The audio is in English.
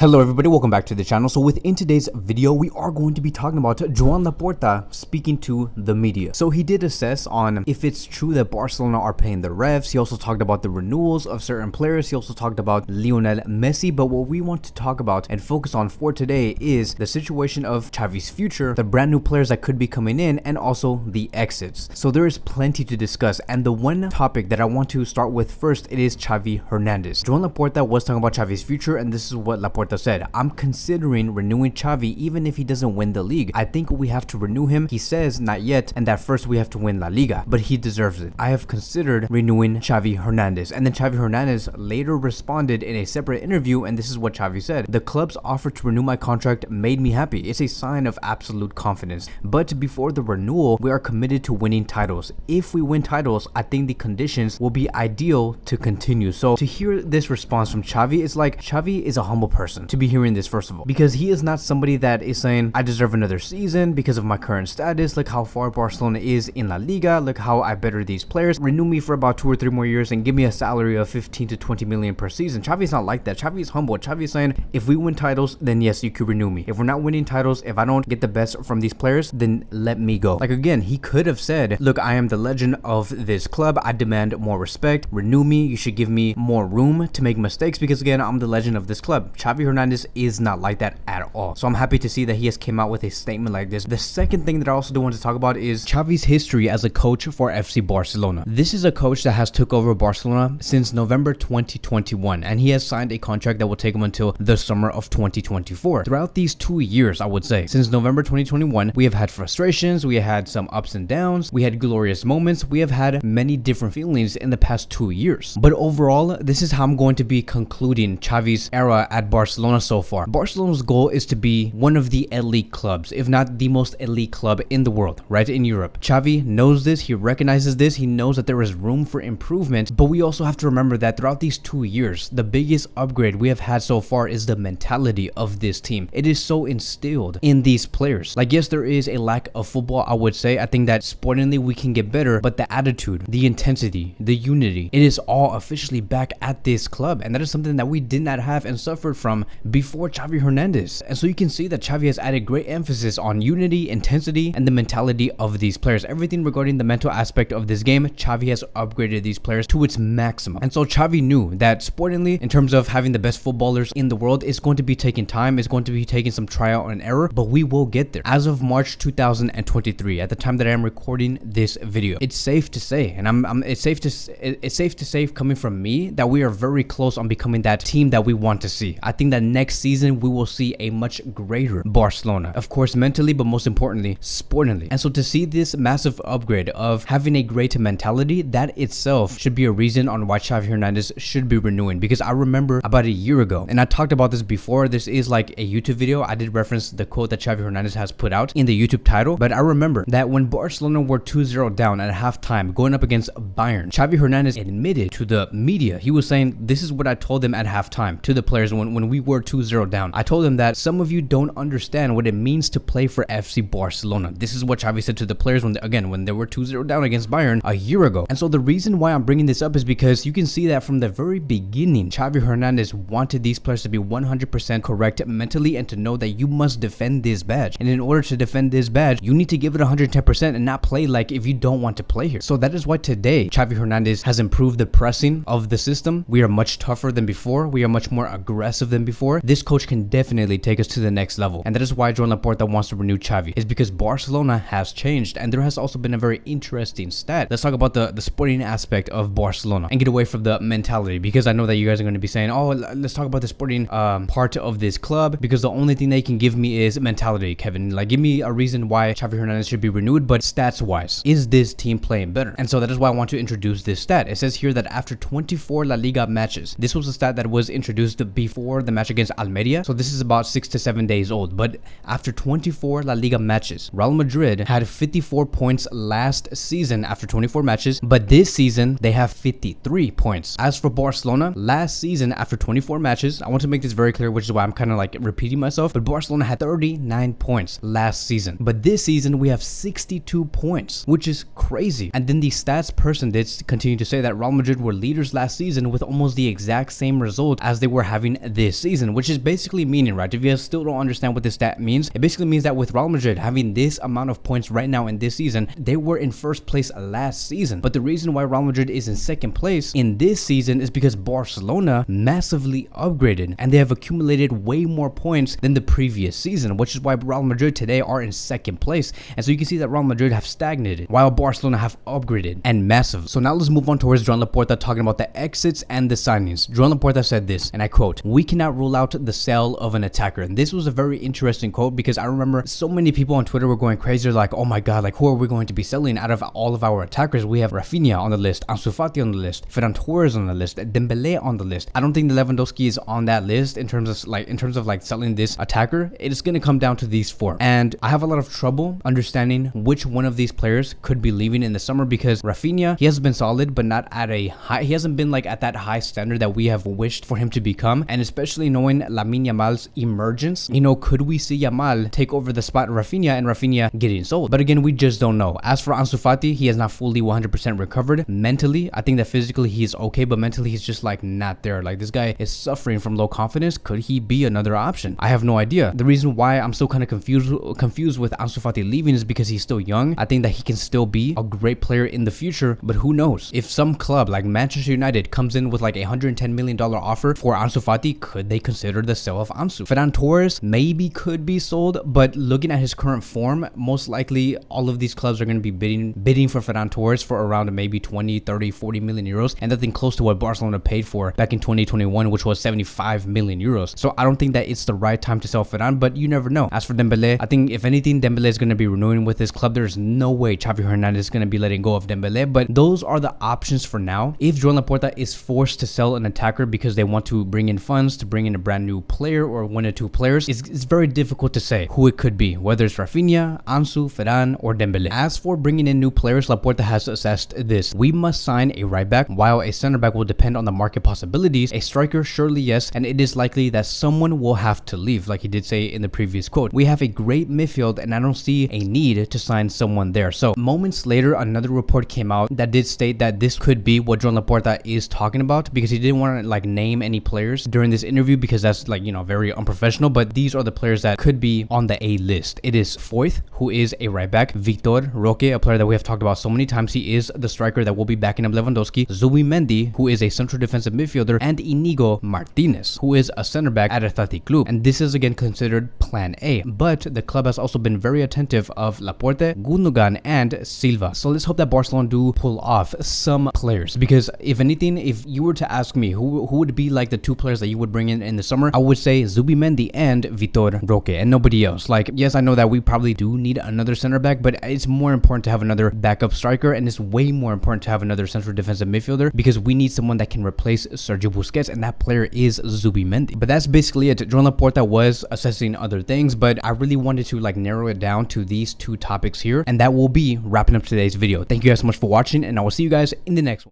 Hello everybody, welcome back to the channel. So within today's video, we are going to be talking about Joan Laporta speaking to the media. So he did assess on if it's true that Barcelona are paying the refs. He also talked about the renewals of certain players. He also talked about Lionel Messi. But what we want to talk about and focus on for today is the situation of Xavi's future, the brand new players that could be coming in, and also the exits. So there is plenty to discuss. And the one topic that I want to start with first, it is Xavi Hernandez. Joan Laporta was talking about Xavi's future, and this is what Laporta said: I'm considering renewing Xavi even if he doesn't win the league. I think we have to renew him. He says not yet, and that first we have to win La Liga, but he deserves it. I have considered renewing Xavi Hernandez. And then Xavi Hernandez later responded in a separate interview, and this is what Xavi said: the club's offer to renew my contract made me happy. It's a sign of absolute confidence. But before the renewal, we are committed to winning titles. If we win titles, I think the conditions will be ideal to continue. So to hear this response from Xavi, it's like Xavi is a humble person to be hearing this, first of all, because he is not somebody that is saying I deserve another season because of my current status. Look how far Barcelona is in La Liga. Look how I better these players. Renew me for about 2 or 3 more years and give me a salary of 15 to 20 million per season. Xavi's not like that. Xavi is humble. Xavi is saying if we win titles, then yes, you could renew me. If we're not winning titles, if I don't get the best from these players, then let me go. Like, again, he could have said, look, I am the legend of this club. I demand more respect. Renew me. You should give me more room to make mistakes because, again, I'm the legend of this club. Xavi Hernandez is not like that at all. So I'm happy to see that he has came out with a statement like this. The second thing that I also do want to talk about is Xavi's history as a coach for FC Barcelona. This is a coach that has took over Barcelona since November 2021, and he has signed a contract that will take him until the summer of 2024. Throughout these 2 years, I would say, since November 2021, we have had frustrations, we have had some ups and downs, we had glorious moments, we have had many different feelings in the past 2 years. But overall, this is how I'm going to be concluding Xavi's era at Barcelona so far. Barcelona's goal is to be one of the elite clubs, if not the most elite club in the world, right, in Europe. Xavi knows this, he recognizes this, he knows that there is room for improvement, but we also have to remember that throughout these 2 years, the biggest upgrade we have had so far is the mentality of this team. It is so instilled in these players. Like, yes, there is a lack of football, I would say. I think that sportingly we can get better, but the attitude, the intensity, the unity, it is all officially back at this club, and that is something that we did not have and suffered from before Xavi Hernandez. And so you can see that Xavi has added great emphasis on unity, intensity, and the mentality of these players. Everything regarding the mental aspect of this game, Xavi has upgraded these players to its maximum. And so Xavi knew that sportingly, in terms of having the best footballers in the world, it's going to be taking time, it's going to be taking some trial and error, but we will get there. As of March 2023, at the time that I am recording this video, it's safe to say, and it's safe to say coming from me, that we are very close on becoming that team that we want to see. I think that next season we will see a much greater Barcelona, of course mentally, but most importantly sportingly. And so to see this massive upgrade of having a great mentality, that itself should be a reason on why Xavi Hernandez should be renewing. Because I remember about a year ago, and I talked about this before, this is like a YouTube video, I did reference the quote that Xavi Hernandez has put out in the YouTube title, but I remember that when Barcelona were 2-0 down at halftime going up against Bayern, Xavi Hernandez admitted to the media, he was saying, this is what I told them at halftime to the players when we were 2-0 down. I told them that some of you don't understand what it means to play for FC Barcelona. This is what Xavi said to the players when they were 2-0 down against Bayern a year ago. And so the reason why I'm bringing this up is because you can see that from the very beginning, Xavi Hernandez wanted these players to be 100% correct mentally and to know that you must defend this badge. And in order to defend this badge, you need to give it 110% and not play like if you don't want to play here. So that is why today Xavi Hernandez has improved the pressing of the system. We are much tougher than before. We are much more aggressive than before. This coach can definitely take us to the next level. And that is why Joan Laporta wants to renew Xavi, is because Barcelona has changed. And there has also been a very interesting stat. Let's talk about the sporting aspect of Barcelona and get away from the mentality, because I know that you guys are going to be saying, oh, let's talk about the sporting part of this club, because the only thing they can give me is mentality, Kevin. Like, give me a reason why Xavi Hernandez should be renewed, but stats wise, is this team playing better? And so that is why I want to introduce this stat. It says here that after 24 La Liga matches, this was a stat that was introduced before the match against Almeria, so this is about 6 to 7 days old, but after 24 La Liga matches, Real Madrid had 54 points last season after 24 matches, but this season they have 53 points. As for Barcelona, last season after 24 matches, I want to make this very clear, which is why I'm kind of like repeating myself, but Barcelona had 39 points last season, but this season we have 62 points, which is crazy. And then the stats person did continue to say that Real Madrid were leaders last season with almost the exact same result as they were having this season. season, which is basically meaning, right, if you guys still don't understand what this stat means, it basically means that with Real Madrid having this amount of points right now in this season, they were in first place last season. But the reason why Real Madrid is in second place in this season is because Barcelona massively upgraded and they have accumulated way more points than the previous season, which is why Real Madrid today are in second place. And so you can see that Real Madrid have stagnated while Barcelona have upgraded and massive. So now let's move on towards Joan Laporta talking about the exits and the signings. Joan Laporta said this, and I quote, "We cannot rule out the sale of an attacker." And this was a very interesting quote because I remember so many people on Twitter were going crazy, like, oh my god, like who are we going to be selling out of all of our attackers? We have Rafinha on the list, Ansu Fati on the list, Ferran Torres on the list, Dembele on the list. I don't think Lewandowski is on that list in terms of selling this attacker. It is going to come down to these four, and I have a lot of trouble understanding which one of these players could be leaving in the summer because Rafinha, he has been solid but not at a high, he hasn't been like at that high standard that we have wished for him to become. And especially knowing Lamine Yamal's emergence, you know, could we see Yamal take over the spot of Rafinha and Rafinha getting sold? But again, we just don't know. As for Ansu Fati, he has not fully 100% recovered mentally. I think that physically he's okay, but mentally he's just like not there. Like this guy is suffering from low confidence. Could he be another option? I have no idea. The reason why I'm still kind of confused with Ansu Fati leaving is because he's still young. I think that he can still be a great player in the future, but who knows? If some club like Manchester United comes in with like a $110 million offer for Ansu Fati, could they consider the sale of Ansu? Ferran Torres maybe could be sold, but looking at his current form, most likely all of these clubs are going to be bidding for Ferran Torres for around maybe 20, 30, 40 million euros, and nothing close to what Barcelona paid for back in 2021, which was 75 million euros. So I don't think that it's the right time to sell Ferran, but you never know. As for Dembele, I think if anything, Dembele is going to be renewing with his club. There's no way Xavi Hernandez is going to be letting go of Dembele, but those are the options for now. If Joan Laporta is forced to sell an attacker because they want to bring in funds to bring in a brand new player or one or two players, it's very difficult to say who it could be, whether it's Rafinha, Ansu, Ferran, or Dembele. As for bringing in new players, Laporta has assessed this. We must sign a right back, while a center back will depend on the market possibilities. A striker, surely yes, and it is likely that someone will have to leave, like he did say in the previous quote. We have a great midfield and I don't see a need to sign someone there. So moments later, another report came out that did state that this could be what Joan Laporta is talking about, because he didn't want to like name any players during this interview because that's like, you know, very unprofessional. But these are the players that could be on the A list. It is Foyth, who is a right back, Victor Roque, a player that we have talked about so many times. He is the striker that will be backing up Lewandowski, Zubimendi, who is a central defensive midfielder, and Inigo Martinez, who is a center back at Athletic Club. And this is again considered plan A, but the club has also been very attentive of Laporte, Gundogan, and Silva. So let's hope that Barcelona do pull off some players, because if anything, if you were to ask me who would be like the two players that you would bring in the summer, I would say Zubimendi and Vitor Roque and nobody else. Like, yes, I know that we probably do need another center back, but it's more important to have another backup striker, and it's way more important to have another central defensive midfielder, because we need someone that can replace Sergio Busquets, and that player is Zubimendi. But that's basically it. Joan Laporta was assessing other things, but I really wanted to like narrow it down to these two topics here, and that will be wrapping up today's video. Thank you guys so much for watching, and I will see you guys in the next one.